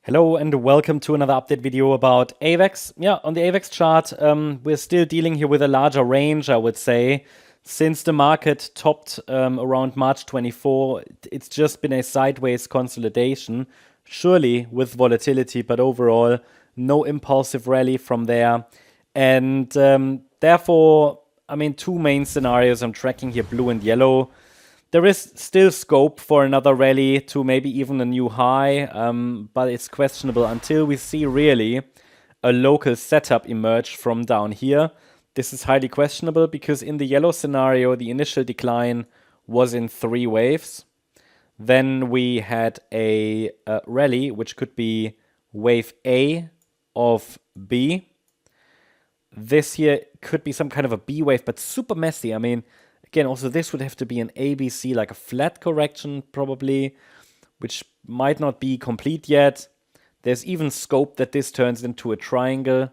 Hello and welcome to another update video about AVAX. Yeah, on the AVAX chart, we're still dealing here with a larger range, I would say. Since the market topped around March 24, it's just been a sideways consolidation, surely with volatility, but overall no impulsive rally from there. And therefore, I mean, two main scenarios I'm tracking here, blue and yellow. There is still scope for another rally to maybe even a new high, but it's questionable until we see really a local setup emerge from down here. This is highly questionable because in the yellow scenario, the initial decline was in 3 waves. Then we had a rally, which could be wave A of B. This here could be some kind of a B wave, but super messy. I mean, again, also this would have to be an ABC, like a flat correction probably, which might not be complete yet. There's even scope that this turns into a triangle,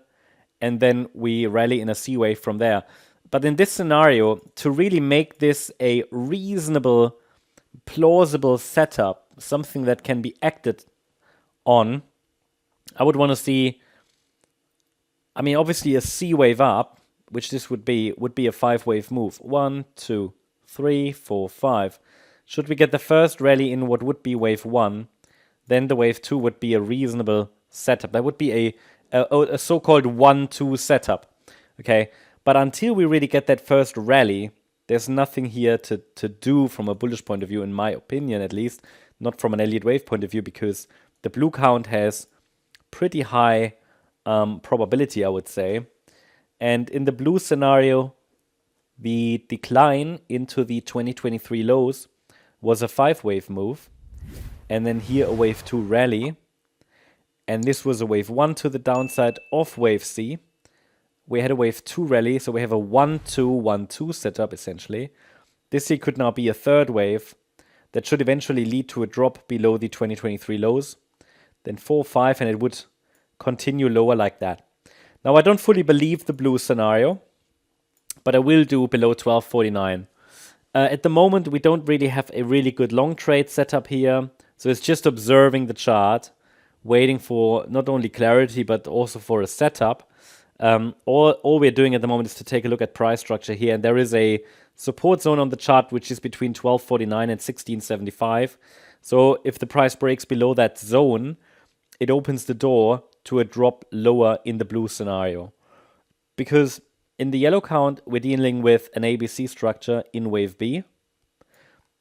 and then we rally in a C wave from there. But in this scenario, to really make this a reasonable, plausible setup, something that can be acted on, I would want to see, I mean, obviously a C wave up, which this would be a 5-wave move. 1, 2, 3, 4, 5. Should we get the first rally in what would be wave 1, then the wave 2 would be a reasonable setup. That would be a so-called 1-2 setup. Okay, but until we really get that first rally, there's nothing here to do from a bullish point of view, in my opinion at least, not from an Elliott wave point of view, because the blue count has pretty high probability, I would say. And in the blue scenario, the decline into the 2023 lows was a 5-wave move. And then here a wave 2 rally. And this was a wave 1 to the downside of wave C. We had a wave 2 rally, so we have a 1-2, 1-2 setup essentially. This here could now be a 3rd wave that should eventually lead to a drop below the 2023 lows. Then 4, 5, and it would continue lower like that. Now, I don't fully believe the blue scenario, but I will do below 1249. At the moment, we don't really have a really good long trade setup here. So it's just observing the chart, waiting for not only clarity, but also for a setup. All we're doing at the moment is to take a look at price structure here. And there is a support zone on the chart, which is between 1249 and 1675. So if the price breaks below that zone, it opens the door to a drop lower in the blue scenario. Because in the yellow count, we're dealing with an ABC structure in wave B.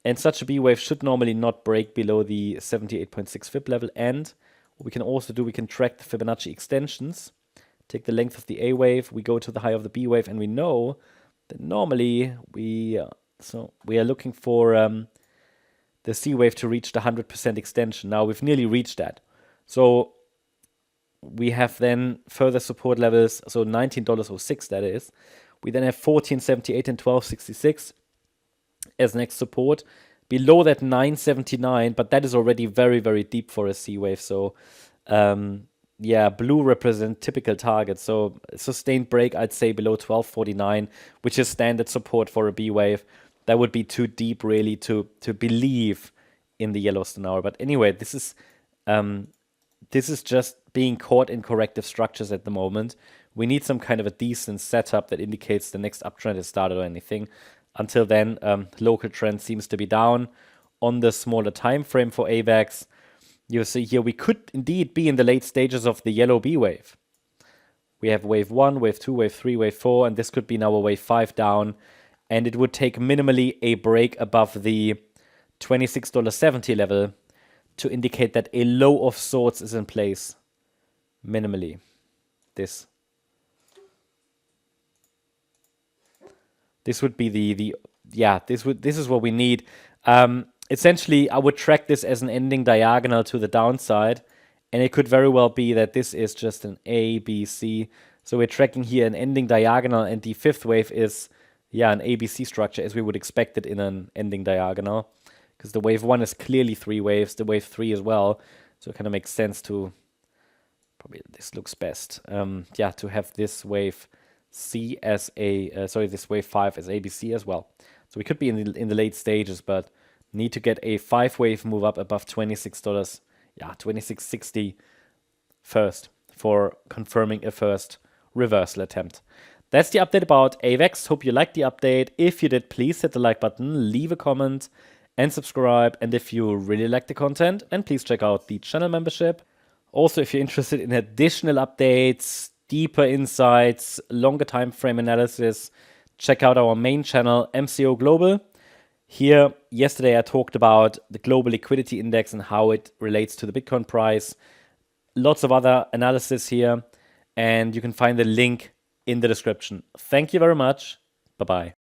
And such a B wave should normally not break below the 78.6 Fib level. And what we can also do, we can track the Fibonacci extensions, take the length of the A wave, we go to the high of the B wave, and we know that normally we are looking for the C wave to reach the 100% extension. Now we've nearly reached that. So we have then further support levels, so $19.06 that is. We then have 14.78 and 12.66 as next support. Below that 9.79, but that is already very, very deep for a C wave. So yeah, blue represent typical targets. So sustained break, I'd say below 12.49, which is standard support for a B wave. That would be too deep really to believe in the yellow scenario. But anyway, this is just being caught in corrective structures at the moment. We need some kind of a decent setup that indicates the next uptrend has started or anything. Until then, local trend seems to be down on the smaller time frame for AVAX. You see here we could indeed be in the late stages of the yellow B wave. We have wave 1, wave 2, wave 3, wave 4, and this could be now a wave 5 down. And it would take minimally a break above the $26.70 level to indicate that a low of sorts is in place. Minimally. This would be this is what we need. Essentially, I would track this as an ending diagonal to the downside, and it could very well be that this is just an A, B, C. So we're tracking here an ending diagonal, and the 5th wave is, yeah, an ABC structure as we would expect it in an ending diagonal, because the wave 1 is clearly 3 waves, the wave 3 as well. So it kind of makes sense to, probably this looks best, yeah, to have this wave C as this wave 5 as ABC as well. So we could be in the late stages, but need to get a 5-wave move up above $26. Yeah, 26.60 first for confirming a first reversal attempt. That's the update about AVAX. Hope you liked the update. If you did, please hit the like button, leave a comment, and subscribe. And if you really like the content, then please check out the channel membership. Also, if you're interested in additional updates, deeper insights, longer time frame analysis, check out our main channel, MCO Global. Here, yesterday I talked about the global liquidity index and how it relates to the Bitcoin price. Lots of other analysis here, and you can find the link in the description. Thank you very much. Bye-bye.